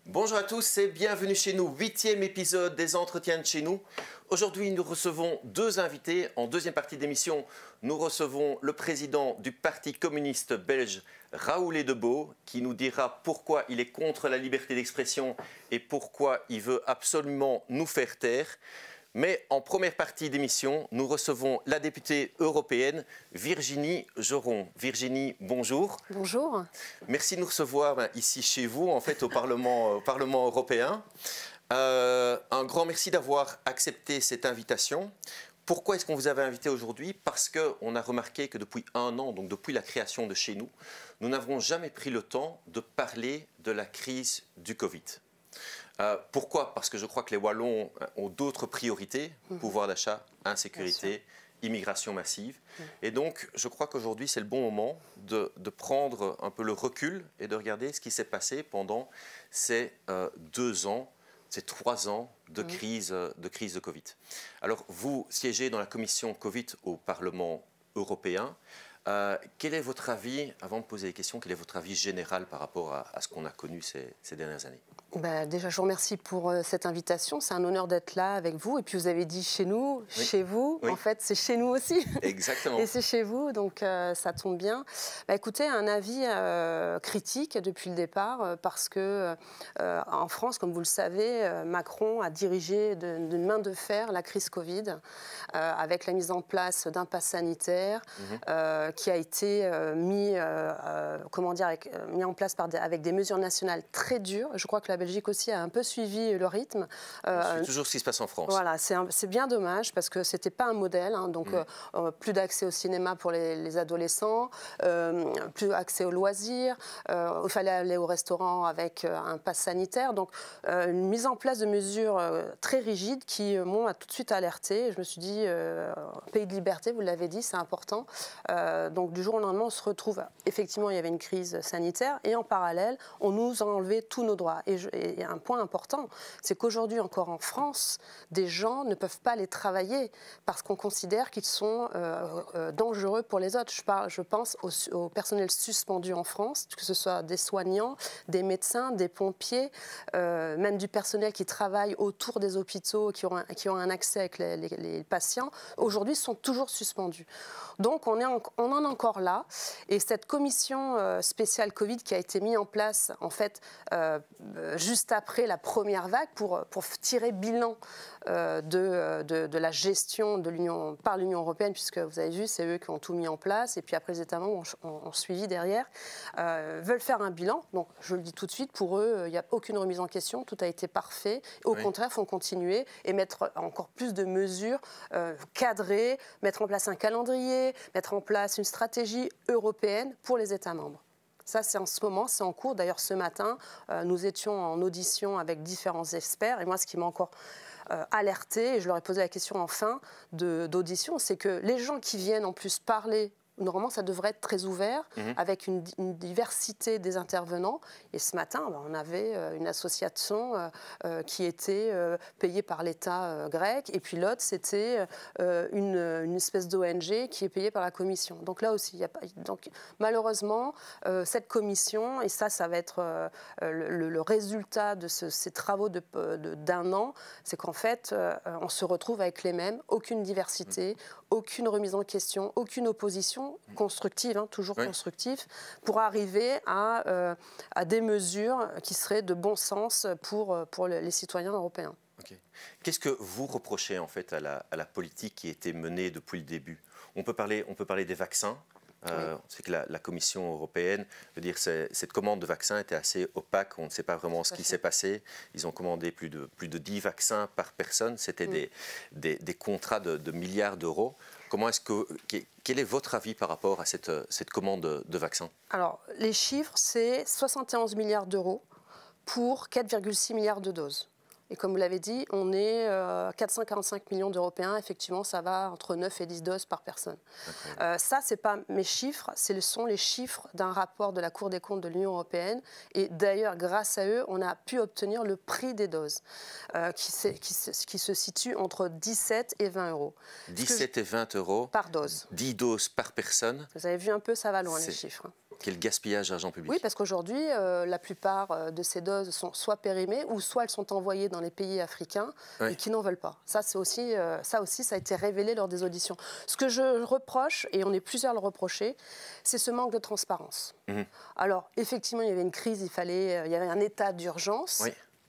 Bonjour à tous et bienvenue chez nous, 8e épisode des Entretiens de chez nous. Aujourd'hui, nous recevons deux invités. En deuxième partie d'émission, nous recevons le président du Parti communiste belge, Raoul Edebo, qui nous dira pourquoi il est contre la liberté d'expression et pourquoi il veut absolument nous faire taire. Mais en première partie d'émission, nous recevons la députée européenne Virginie Joron. Virginie, bonjour. Bonjour. Merci de nous recevoir ici chez vous, en fait, au Parlement européen. Un grand merci d'avoir accepté cette invitation. Pourquoi est-ce qu'on vous avait invité aujourd'hui? Parce qu'on a remarqué que depuis un an, donc depuis la création de chez nous, nous n'avons jamais pris le temps de parler de la crise du Covid. Pourquoi? Parce que je crois que les Wallons ont d'autres priorités, pouvoir d'achat, insécurité, immigration massive. Et donc, je crois qu'aujourd'hui, c'est le bon moment de prendre un peu le recul et de regarder ce qui s'est passé pendant ces 2 ans, ces 3 ans de crise de Covid. Alors, vous siégez dans la commission Covid au Parlement européen. Quel est votre avis, avant de poser les questions, quel est votre avis général par rapport à ce qu'on a connu ces dernières années? Déjà, je vous remercie pour cette invitation. C'est un honneur d'être là avec vous. Et puis, vous avez dit chez nous, chez vous. En fait, c'est chez nous aussi. Exactement. Et c'est chez vous, donc ça tombe bien. Écoutez, un avis critique depuis le départ, parce que en France, comme vous le savez, Macron a dirigé d'une main de fer la crise Covid, avec la mise en place d'un pass sanitaire qui a été mis en place avec des mesures nationales très dures. Je crois que la Belgique aussi a un peu suivi le rythme. C'est toujours ce qui se passe en France. Voilà, c'est bien dommage parce que c'était pas un modèle. Donc plus d'accès au cinéma pour les adolescents, plus accès aux loisirs. Il fallait aller au restaurant avec un pass sanitaire. Donc une mise en place de mesures très rigides qui m'ont tout de suite alertée. Je me suis dit, pays de liberté, vous l'avez dit, c'est important. Donc du jour au lendemain, on se retrouve. Effectivement, il y avait une crise sanitaire et en parallèle, on nous a enlevé tous nos droits. Et un point important, c'est qu'aujourd'hui encore en France, des gens ne peuvent pas aller travailler parce qu'on considère qu'ils sont dangereux pour les autres. Je pense au personnel suspendu en France, que ce soit des soignants, des médecins, des pompiers, même du personnel qui travaille autour des hôpitaux, qui ont un accès avec les patients, aujourd'hui sont toujours suspendus. Donc on en est encore là. Et cette commission spéciale Covid qui a été mise en place en fait juste après la première vague pour tirer bilan de la gestion par l'Union européenne, puisque vous avez vu, c'est eux qui ont tout mis en place, et puis après les États membres ont suivi derrière, veulent faire un bilan. Donc je le dis tout de suite, pour eux, il n'y a aucune remise en question, tout a été parfait. Au contraire, il faut continuer et mettre encore plus de mesures cadrées, mettre en place un calendrier, mettre en place une stratégie européenne pour les États membres. Ça, c'est en ce moment, c'est en cours. D'ailleurs, ce matin, nous étions en audition avec différents experts. Et moi, ce qui m'a encore alertée, et je leur ai posé la question en fin d'audition, c'est que les gens qui viennent en plus parler, normalement, ça devrait être très ouvert, avec une diversité des intervenants. Et ce matin, on avait une association qui était payée par l'État grec. Et puis l'autre, c'était une espèce d'ONG qui est payée par la Commission. Donc là aussi, il n'y a pas... Donc, malheureusement, cette commission, et ça va être le résultat de ces travaux d'un an, c'est qu'en fait, on se retrouve avec les mêmes, aucune diversité, aucune remise en question, aucune opposition constructive, toujours constructive, pour arriver à des mesures qui seraient de bon sens pour les citoyens européens. Okay. Qu'est-ce que vous reprochez en fait à la politique qui a été menée depuis le début? On peut parler des vaccins. C'est que la Commission européenne, veut dire, cette commande de vaccins était assez opaque, on ne sait pas vraiment ce qui s'est passé. Ils ont commandé plus de 10 vaccins par personne, c'était des contrats de milliards d'euros. Quel est votre avis par rapport à cette commande de vaccins? Alors, les chiffres, c'est 71 milliards d'euros pour 4,6 milliards de doses. Et comme vous l'avez dit, on est 445 millions d'Européens. Effectivement, ça va entre 9 et 10 doses par personne. Ça, ce n'est pas mes chiffres, ce sont les chiffres d'un rapport de la Cour des comptes de l'Union européenne. Et d'ailleurs, grâce à eux, on a pu obtenir le prix des doses, qui se situe entre 17 et 20 euros. 17 et 20 euros par dose. 10 doses par personne. Vous avez vu un peu, ça va loin les chiffres. Quel gaspillage d'argent public. Oui, parce qu'aujourd'hui, la plupart de ces doses sont soit périmées ou soit elles sont envoyées dans les pays africains et qui n'en veulent pas. Ça aussi, ça a été révélé lors des auditions. Ce que je reproche, et on est plusieurs à le reprocher, c'est ce manque de transparence. Alors, effectivement, il y avait une crise, il y avait un état d'urgence,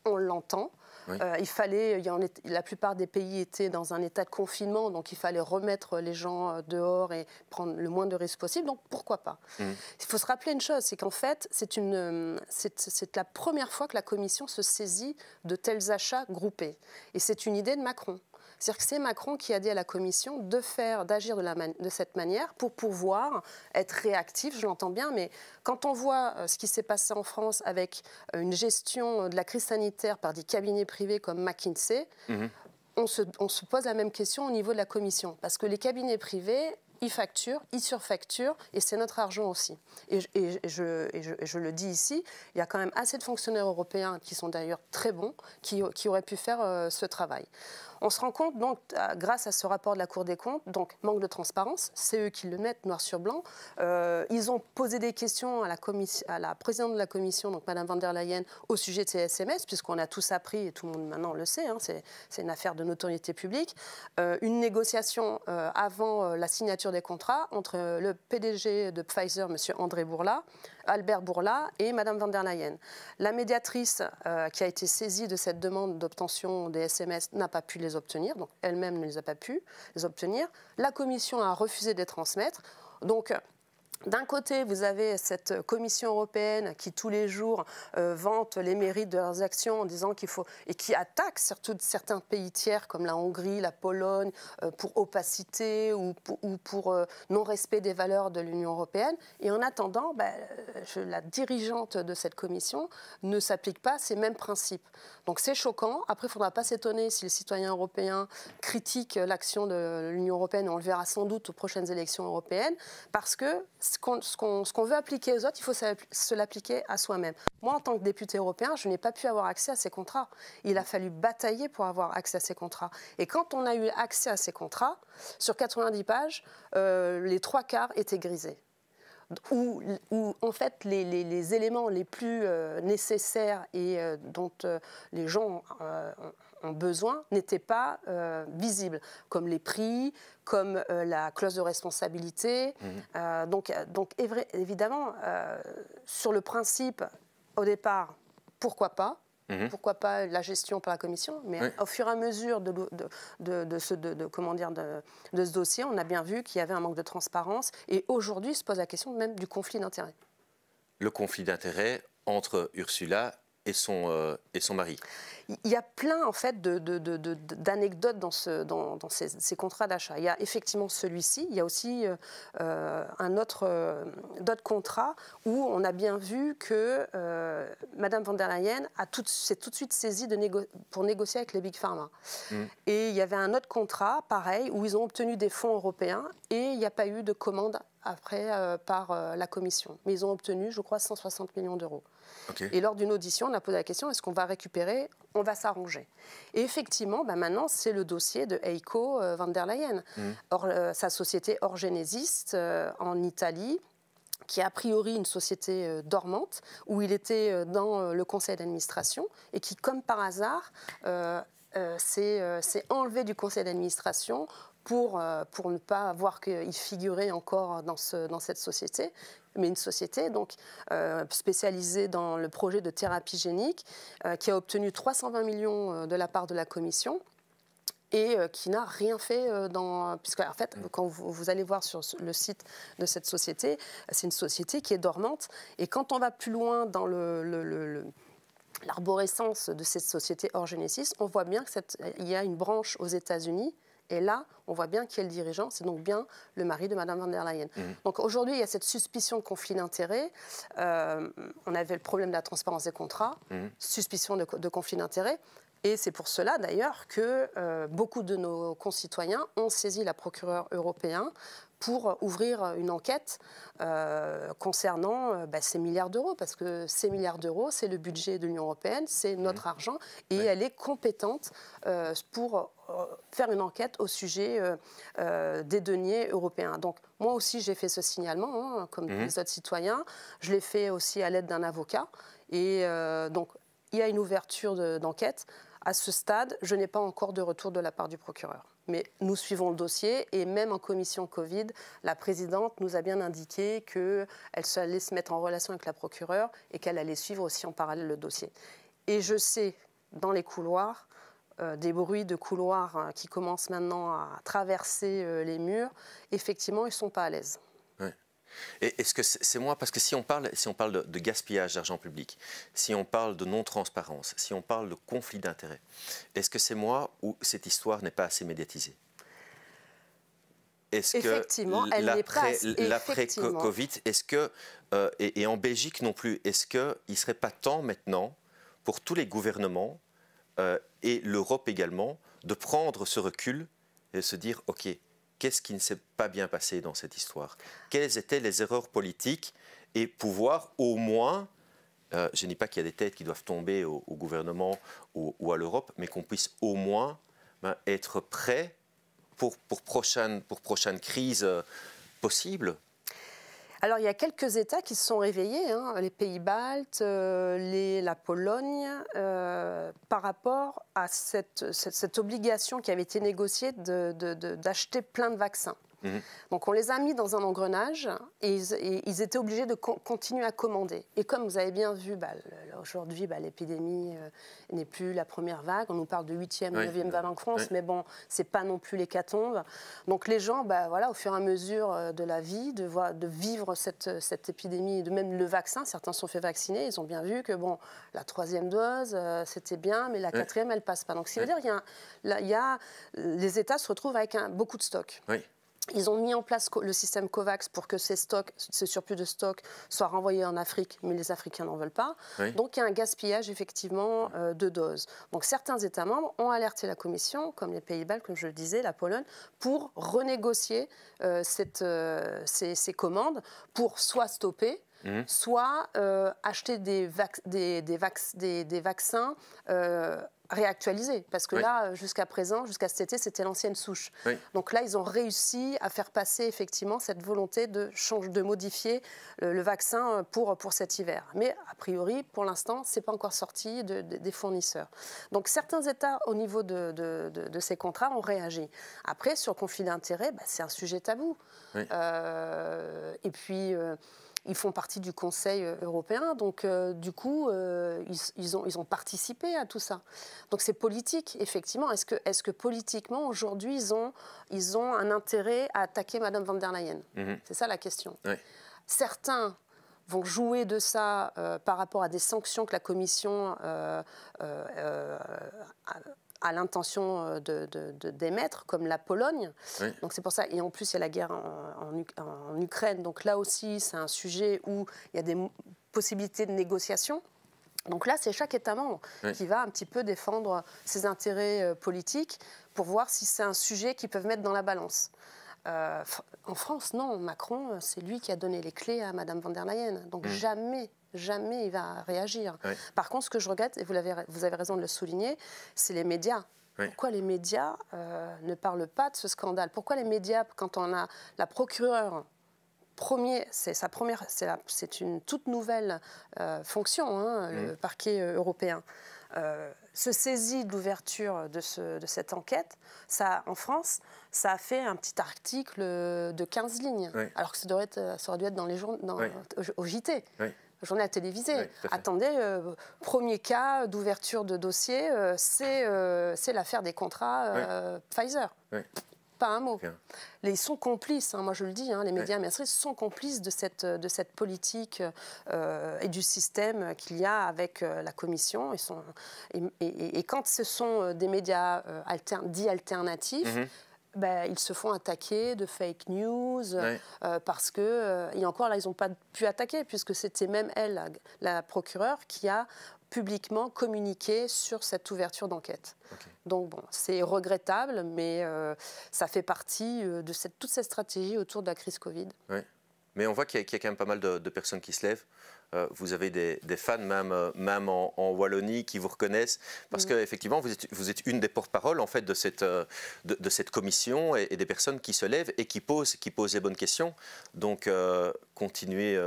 on l'entend. La plupart des pays étaient dans un état de confinement, donc il fallait remettre les gens dehors et prendre le moins de risques possible, donc pourquoi pas. Il faut se rappeler une chose, c'est qu'en fait, c'est la première fois que la Commission se saisit de tels achats groupés. Et c'est une idée de Macron. C'est-à-dire que c'est Macron qui a dit à la Commission d'agir de cette manière pour pouvoir être réactif, je l'entends bien, mais quand on voit ce qui s'est passé en France avec une gestion de la crise sanitaire par des cabinets privés comme McKinsey, on se pose la même question au niveau de la Commission. Parce que les cabinets privés, ils facturent, ils surfacturent, et c'est notre argent aussi. Et je le dis ici, il y a quand même assez de fonctionnaires européens qui sont d'ailleurs très bons, qui auraient pu faire ce travail. On se rend compte, donc, grâce à ce rapport de la Cour des comptes, donc manque de transparence, c'est eux qui le mettent noir sur blanc. Ils ont posé des questions à la présidente de la Commission, donc Mme van der Leyen, au sujet de ces SMS, puisqu'on a tous appris, et tout le monde maintenant le sait, c'est une affaire de notoriété publique, une négociation avant la signature des contrats entre le PDG de Pfizer, M. Albert Bourla, et Mme van der Leyen. La médiatrice qui a été saisie de cette demande d'obtention des SMS n'a pas pu les obtenir, donc elle-même ne les a pas pu les obtenir. La Commission a refusé de les transmettre. Donc, d'un côté, vous avez cette Commission européenne qui, tous les jours, vante les mérites de leurs actions en disant qu'il faut... et qui attaque surtout certains pays tiers comme la Hongrie, la Pologne, pour opacité ou pour non-respect des valeurs de l'Union européenne. Et en attendant, la dirigeante de cette Commission ne s'applique pas à ces mêmes principes. Donc c'est choquant. Après, il ne faudra pas s'étonner si les citoyens européens critiquent l'action de l'Union européenne, et on le verra sans doute aux prochaines élections européennes, parce que ce qu'on veut appliquer aux autres, il faut se l'appliquer à soi-même. Moi, en tant que député européen, je n'ai pas pu avoir accès à ces contrats. Il a fallu batailler pour avoir accès à ces contrats. Et quand on a eu accès à ces contrats, sur 90 pages, les 3/4 étaient grisés. Où en fait, les éléments les plus nécessaires et dont les gens ont besoin n'étaient pas visibles, comme les prix, comme la clause de responsabilité. Donc évidemment, sur le principe, au départ, pourquoi pas ? Pourquoi pas la gestion par la Commission, mais au fur et à mesure de ce dossier, on a bien vu qu'il y avait un manque de transparence, et aujourd'hui se pose la question même du conflit d'intérêts. Le conflit d'intérêts entre Ursula et son mari. Il y a plein en fait d'anecdotes dans ces contrats d'achat. Il y a effectivement celui-ci, il y a aussi d'autres contrats où on a bien vu que Mme van der Leyen s'est tout de suite saisie pour négocier avec les Big Pharma. Et il y avait un autre contrat, pareil, où ils ont obtenu des fonds européens et il n'y a pas eu de commande après par la Commission. Mais ils ont obtenu, je crois, 160 millions d'euros. Et lors d'une audition, on a posé la question, est-ce qu'on va récupérer? On va s'arranger. Et effectivement, maintenant, c'est le dossier de Heiko van der Leyen. Sa société Orgenesis en Italie, qui est a priori une société dormante, où il était dans le conseil d'administration et qui, comme par hasard, s'est enlevé du conseil d'administration pour ne pas voir qu'il figurait encore dans cette société, mais une société donc, spécialisée dans le projet de thérapie génique, qui a obtenu 320 millions de la part de la Commission, et qui n'a rien fait puisque en fait, quand vous allez voir sur le site de cette société, c'est une société qui est dormante, et quand on va plus loin dans l'arborescence de cette société Orgenesis, on voit bien qu'il y a une branche aux États-Unis. Et là, on voit bien qui est le dirigeant, c'est donc bien le mari de Mme van der Leyen. Donc aujourd'hui, il y a cette suspicion de conflit d'intérêts. On avait le problème de la transparence des contrats, suspicion de conflit d'intérêts. Et c'est pour cela, d'ailleurs, que beaucoup de nos concitoyens ont saisi la procureure européenne pour ouvrir une enquête concernant ces milliards d'euros, parce que ces milliards d'euros, c'est le budget de l'Union européenne, c'est notre argent, et elle est compétente pour faire une enquête au sujet des deniers européens. Donc moi aussi j'ai fait ce signalement, comme les autres citoyens, je l'ai fait aussi à l'aide d'un avocat, et donc il y a une ouverture d'enquête. À ce stade, je n'ai pas encore de retour de la part du procureur. Mais nous suivons le dossier et même en commission Covid, la présidente nous a bien indiqué qu'elle allait se mettre en relation avec la procureure et qu'elle allait suivre aussi en parallèle le dossier. Et je sais, dans les couloirs, des bruits de couloirs qui commencent maintenant à traverser les murs, effectivement, ils ne sont pas à l'aise. Et est-ce que c'est moi, parce que si on parle de gaspillage d'argent public, si on parle de non-transparence, si on parle de conflit d'intérêts, est-ce que c'est moi ou cette histoire n'est pas assez médiatisée? Est-ce effectivement, que elle n'est pas l'après-Covid, est-ce que, et en Belgique non plus, est-ce qu'il ne serait pas temps maintenant pour tous les gouvernements et l'Europe également de prendre ce recul et de se dire, OK, qu'est-ce qui ne s'est pas bien passé dans cette histoire? Quelles étaient les erreurs politiques? Et pouvoir au moins, je ne dis pas qu'il y a des têtes qui doivent tomber au gouvernement ou à l'Europe, mais qu'on puisse au moins être prêt pour prochaine crise possible. Alors, il y a quelques États qui se sont réveillés, les Pays-Baltes, la Pologne, par rapport à cette obligation qui avait été négociée d'acheter plein de vaccins. Donc on les a mis dans un engrenage et ils étaient obligés de continuer à commander. Et comme vous avez bien vu, aujourd'hui, l'épidémie n'est plus la première vague. On nous parle de 8e, 9e vague en France, mais bon, c'est pas non plus l'hécatombe. Donc les gens, au fur et à mesure de la vie, de vivre cette épidémie, de même le vaccin, certains se sont fait vacciner, ils ont bien vu que bon, la 3e dose, c'était bien, mais la 4e, elle passe pas. Donc ça veut dire les États se retrouvent avec beaucoup de stocks. Ils ont mis en place le système COVAX pour que ce surplus de stock soit renvoyé en Afrique, mais les Africains n'en veulent pas. Donc il y a un gaspillage effectivement de doses. Donc certains États membres ont alerté la Commission, comme les Pays-Bas, comme je le disais, la Pologne, pour renégocier ces commandes, pour soit stopper, soit acheter des vaccins réactualisés. Parce que là, jusqu'à présent, jusqu'à cet été, c'était l'ancienne souche. Donc là, ils ont réussi à faire passer effectivement cette volonté de modifier le vaccin pour cet hiver. Mais a priori, pour l'instant, ce n'est pas encore sorti des fournisseurs. Donc certains États, au niveau de ces contrats, ont réagi. Après, sur le conflit d'intérêts, c'est un sujet tabou. Et puis... ils font partie du Conseil européen, donc du coup, ils ont participé à tout ça. Donc c'est politique, effectivement. Est-ce que politiquement, aujourd'hui, ils ont un intérêt à attaquer Mme von der Leyen? C'est ça la question. Certains vont jouer de ça par rapport à des sanctions que la Commission a l'intention d'émettre, comme la Pologne. Donc c'est pour ça. Et en plus, il y a la guerre en Ukraine. Donc là aussi, c'est un sujet où il y a des possibilités de négociation. Donc là, c'est chaque État membre qui va un petit peu défendre ses intérêts politiques pour voir si c'est un sujet qu'ils peuvent mettre dans la balance. En France, non. Macron, c'est lui qui a donné les clés à Mme von der Leyen. Donc jamais il va réagir. Par contre, ce que je regrette, et vous avez raison de le souligner, c'est les médias. Pourquoi les médias ne parlent pas de ce scandale? Pourquoi les médias, quand on a la procureure, c'est une toute nouvelle fonction, le parquet européen, se saisit de l'ouverture de cette enquête, en France, ça a fait un petit article de 15 lignes, alors que ça aurait dû être dans les au JT. Journal télévisé. Attendez, premier cas d'ouverture de dossier, c'est l'affaire des contrats Pfizer. Pas un mot. Ils sont complices, moi je le dis, les médias mainstream sont complices de cette politique et du système qu'il y a avec la Commission. Et quand ce sont des médias dits alternatifs, ils se font attaquer de fake news parce que, et encore là, ils n'ont pas pu attaquer puisque c'était même elle, la procureure, qui a publiquement communiquer sur cette ouverture d'enquête. Okay. Donc bon, c'est regrettable, mais ça fait partie de toute cette stratégie autour de la crise Covid. Oui. Mais on voit qu'il y a quand même pas mal de personnes qui se lèvent. Vous avez des fans, même en Wallonie, qui vous reconnaissent, parce qu'effectivement, vous êtes une des porte-paroles en fait, de cette commission et des personnes qui se lèvent et qui posent les bonnes questions. Donc, continuez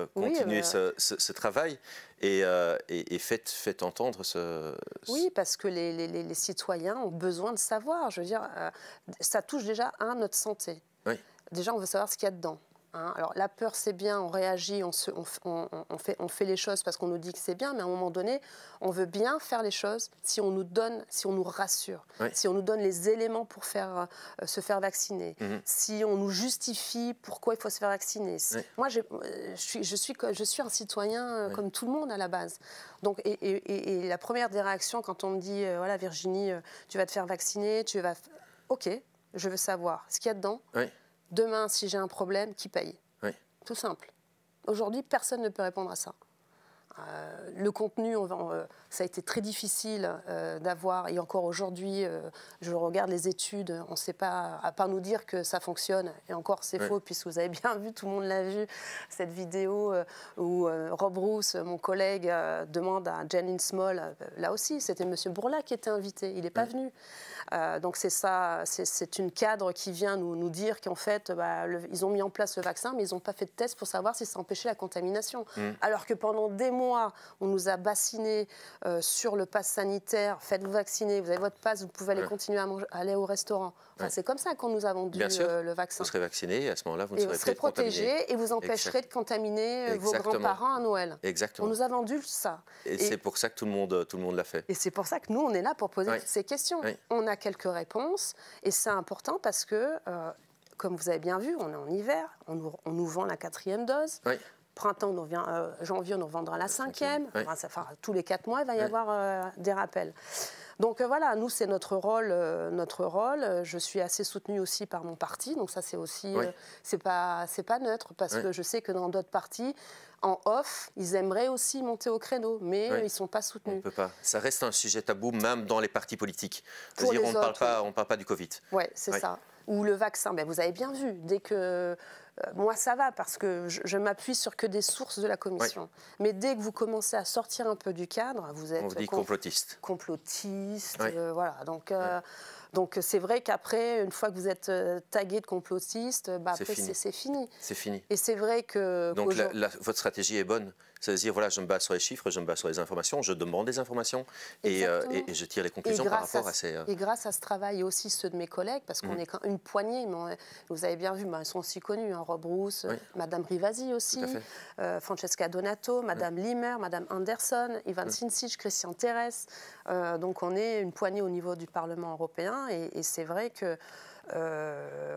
ce travail et faites entendre ce... Oui, parce que les citoyens ont besoin de savoir. Je veux dire, ça touche déjà à notre santé. Oui. Déjà, on veut savoir ce qu'il y a dedans. Hein. Alors la peur, c'est bien, on réagit, on fait les choses parce qu'on nous dit que c'est bien, mais à un moment donné, on veut bien faire les choses si on nous rassure, oui. si on nous donne les éléments pour se faire vacciner, si on nous justifie pourquoi il faut se faire vacciner. Oui. Moi, je suis un citoyen comme tout le monde à la base. Donc, et la première des réactions quand on me dit, voilà Virginie, tu vas te faire vacciner, ok, je veux savoir ce qu'il y a dedans. Oui. Demain, si j'ai un problème, qui paye? Oui. Tout simple. Aujourd'hui, personne ne peut répondre à ça. Le contenu, ça a été très difficile d'avoir, et encore aujourd'hui, je regarde les études, on ne sait pas, à part nous dire que ça fonctionne, et encore c'est faux, puisque vous avez bien vu, tout le monde l'a vu, cette vidéo où Rob Roos, mon collègue, demande à Janine Small, là aussi, c'était M. Bourla qui était invité, il n'est pas venu. Donc c'est ça, c'est une cadre qui vient nous dire qu'en fait, ils ont mis en place le vaccin, mais ils n'ont pas fait de test pour savoir si ça empêchait la contamination. Alors que pendant des mois, on nous a bassinés sur le pass sanitaire, faites-vous vacciner, vous avez votre pass, vous pouvez aller continuer à aller au restaurant. Enfin, c'est comme ça qu'on nous a vendu le vaccin. Vous serez vacciné et à ce moment-là, vous ne serez serez protégé et vous empêcherez de contaminer vos grands-parents à Noël. Exactement. On nous a vendu ça. Et c'est pour ça que tout le monde l'a fait. Et c'est pour ça que nous, on est là pour poser toutes ces questions. Oui. On a quelques réponses et c'est important parce que, comme vous avez bien vu, on est en hiver, on nous vend la 4e dose. Oui. Printemps, janvier, on nous revendra la 5e. Oui. Enfin, tous les 4 mois, il va y avoir des rappels. Donc voilà, nous, c'est notre rôle. Je suis assez soutenue aussi par mon parti. Donc ça, c'est aussi... c'est pas neutre parce que je sais que dans d'autres partis, en off, ils aimeraient aussi monter au créneau, mais ils ne sont pas soutenus. On ne peut pas. Ça reste un sujet tabou, même dans les partis politiques. On ne parle pas du Covid. Oui, c'est ça. Ou le vaccin, vous avez bien vu, dès que... moi, ça va, parce que je m'appuie sur que des sources de la Commission. Oui. Mais dès que vous commencez à sortir un peu du cadre, vous êtes... On vous dit complotiste. Complotiste, voilà. Donc c'est vrai qu'après, une fois que vous êtes tagué de complotiste, c'est fini. C'est fini. Et c'est vrai que... Donc votre stratégie est bonne. C'est-à-dire, voilà, je me base sur les chiffres, je me base sur les informations, je demande des informations et je tire les conclusions par rapport à ces... Et grâce à ce travail, et aussi ceux de mes collègues, parce qu'on est quand une poignée, mais vous avez bien vu, ils sont aussi connus, hein, Rob Roos, Madame Rivasi aussi, Francesca Donato, Madame Limer, Madame Anderson, Ivan Sinčić, Christian Terres. Donc on est une poignée au niveau du Parlement européen et c'est vrai que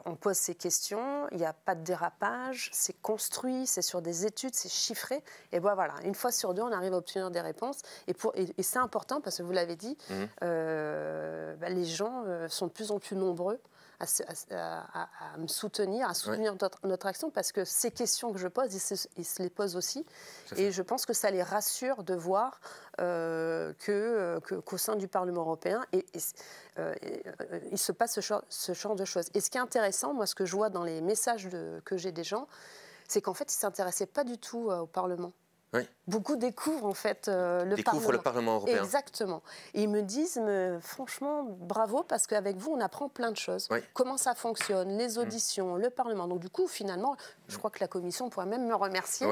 on pose ces questions, il n'y a pas de dérapage, c'est construit, c'est sur des études, c'est chiffré. Et voilà, une fois sur deux, on arrive à obtenir des réponses. Et c'est important parce que vous l'avez dit, les gens sont de plus en plus nombreux à me soutenir, à soutenir notre action, parce que ces questions que je pose, ils se les posent aussi. Et je pense que ça les rassure de voir qu'au sein du Parlement européen, il se passe ce genre de choses. Et ce qui est intéressant, moi, ce que je vois dans les messages que j'ai des gens, c'est qu'en fait, ils ne s'intéressaient pas du tout au Parlement. Oui. Beaucoup découvrent en fait le Parlement européen. Exactement. Et ils me disent, franchement, bravo, parce qu'avec vous, on apprend plein de choses. Oui. Comment ça fonctionne, les auditions, le Parlement. Donc du coup, finalement, je crois que la Commission pourrait même me remercier,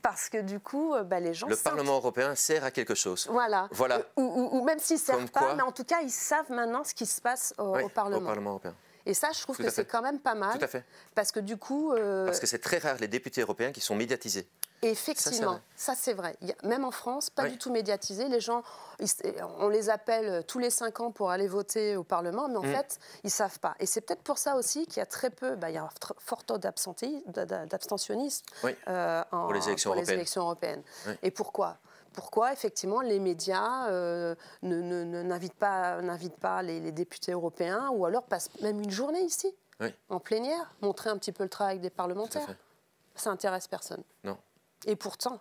parce que du coup, les gens... Le Parlement européen sert à quelque chose. Voilà. Ou même s'ils ne servent pas, mais en tout cas, ils savent maintenant ce qui se passe au Parlement. Au Parlement européen. Et ça, je trouve que c'est quand même pas mal. Tout à fait. Parce que du coup... Parce que c'est très rare les députés européens qui sont médiatisés. Effectivement, ça c'est vrai. Même en France, pas du tout médiatisé. Les gens, on les appelle tous les 5 ans pour aller voter au Parlement, mais en fait, ils ne savent pas. Et c'est peut-être pour ça aussi qu'il y a très peu, il y a un fort taux d'abstentionnisme pour les élections européennes. Et pourquoi ? Pourquoi, effectivement, les médias n'invitent pas les députés européens, ou alors passent même une journée ici, en plénière, montrer un petit peu le travail des parlementaires. Ça n'intéresse personne. Non. Et pourtant,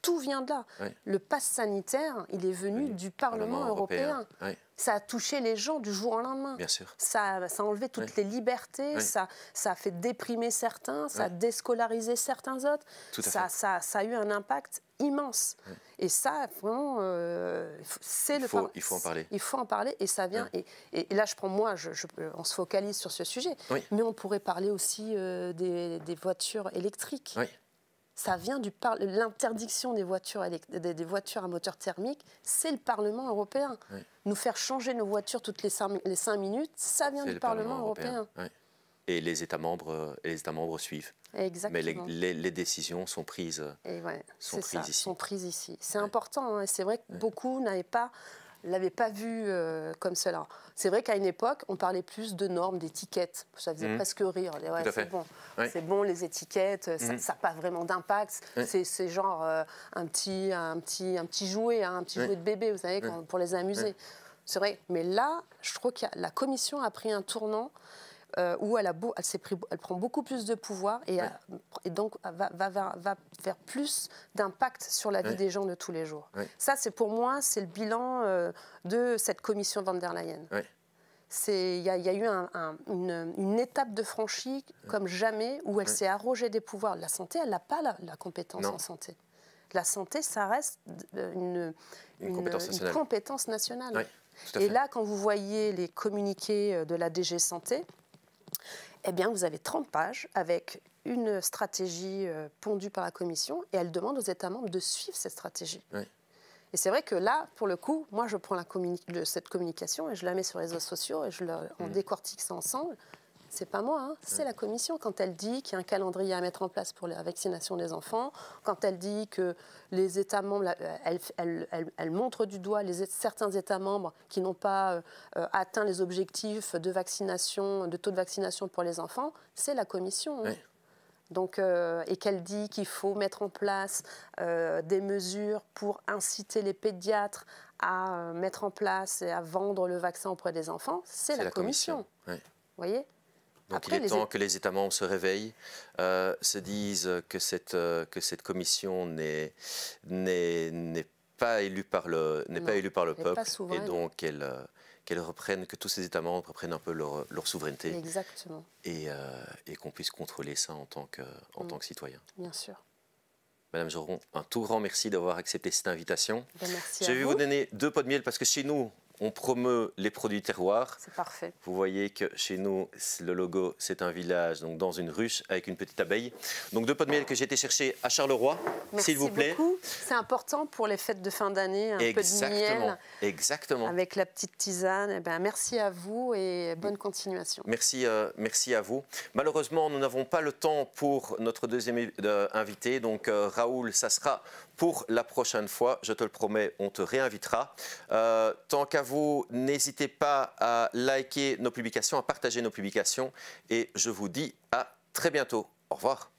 tout vient de là. Oui. Le pass sanitaire, il est venu du Parlement européen. Oui. Ça a touché les gens du jour au lendemain. Bien sûr. Ça a enlevé toutes les libertés, ça a fait déprimer certains, ça a déscolarisé certains autres. Ça a eu un impact immense. Et ça, vraiment, c'est le... Il faut en parler. Il faut en parler et ça vient... Et là, on se focalise sur ce sujet. Mais on pourrait parler aussi des voitures électriques. Oui. Ça vient l'interdiction des voitures à moteur thermique, c'est le Parlement européen. Oui. Nous faire changer nos voitures toutes les 5 minutes, ça vient du Parlement européen. Oui. Et les États membres suivent. Exactement. Mais les décisions sont prises, sont prises ici. C'est important, hein, c'est vrai que beaucoup n'avaient pas vu comme cela. C'est vrai qu'à une époque, on parlait plus de normes, d'étiquettes. Ça faisait presque rire. C'est bon. C'est bon, les étiquettes, ça n'a pas vraiment d'impact. C'est genre un petit jouet, un petit jouet de bébé, vous savez, pour les amuser. C'est vrai. Mais là, je trouve que la Commission a pris un tournant où elle prend beaucoup plus de pouvoir et donc va faire plus d'impact sur la vie des gens de tous les jours. Ça, pour moi, c'est le bilan de cette commission von der Leyen. Il y a eu une étape de franchie comme jamais où elle s'est arrogée des pouvoirs. La santé, elle n'a pas la compétence en santé. La santé, ça reste une compétence nationale. Et là, quand vous voyez les communiqués de la DG Santé, eh bien, vous avez 30 pages avec une stratégie pondue par la Commission et elle demande aux États membres de suivre cette stratégie. Et c'est vrai que là, pour le coup, moi, je prends cette communication et je la mets sur les réseaux sociaux et on décortique ça ensemble. C'est pas moi, hein, c'est la Commission. Quand elle dit qu'il y a un calendrier à mettre en place pour la vaccination des enfants, quand elle dit que les États membres, elle montre du doigt certains États membres qui n'ont pas atteint les objectifs de vaccination, de taux de vaccination pour les enfants, c'est la Commission. Hein. Donc, et qu'elle dit qu'il faut mettre en place des mesures pour inciter les pédiatres à mettre en place et à vendre le vaccin auprès des enfants, c'est la Commission. Vous voyez ? Donc il est temps que les États membres se réveillent, se disent que cette commission n'est pas élue par le peuple et donc qu'elle reprenne, que tous ces États membres reprennent un peu leur souveraineté. Exactement. Et qu'on puisse contrôler ça en tant que citoyen. Bien sûr. Madame Geron, un tout grand merci d'avoir accepté cette invitation. Merci. Je vais vous donner 2 pots de miel parce que chez nous, on promeut les produits terroirs. C'est parfait. Vous voyez que chez nous, le logo, c'est un village donc dans une ruche avec une petite abeille. Donc 2 pots de miel que j'ai été chercher à Charleroi, s'il vous plaît. Merci beaucoup. C'est important pour les fêtes de fin d'année, un peu de miel. Exactement. Avec la petite tisane. Eh bien, merci à vous et bonne continuation. Merci à vous. Malheureusement, nous n'avons pas le temps pour notre deuxième invité. Donc Raoul, ça sera pour la prochaine fois. Je te le promets, on te réinvitera. Tant qu'à vous, n'hésitez pas à liker nos publications, à partager nos publications. Et je vous dis à très bientôt. Au revoir.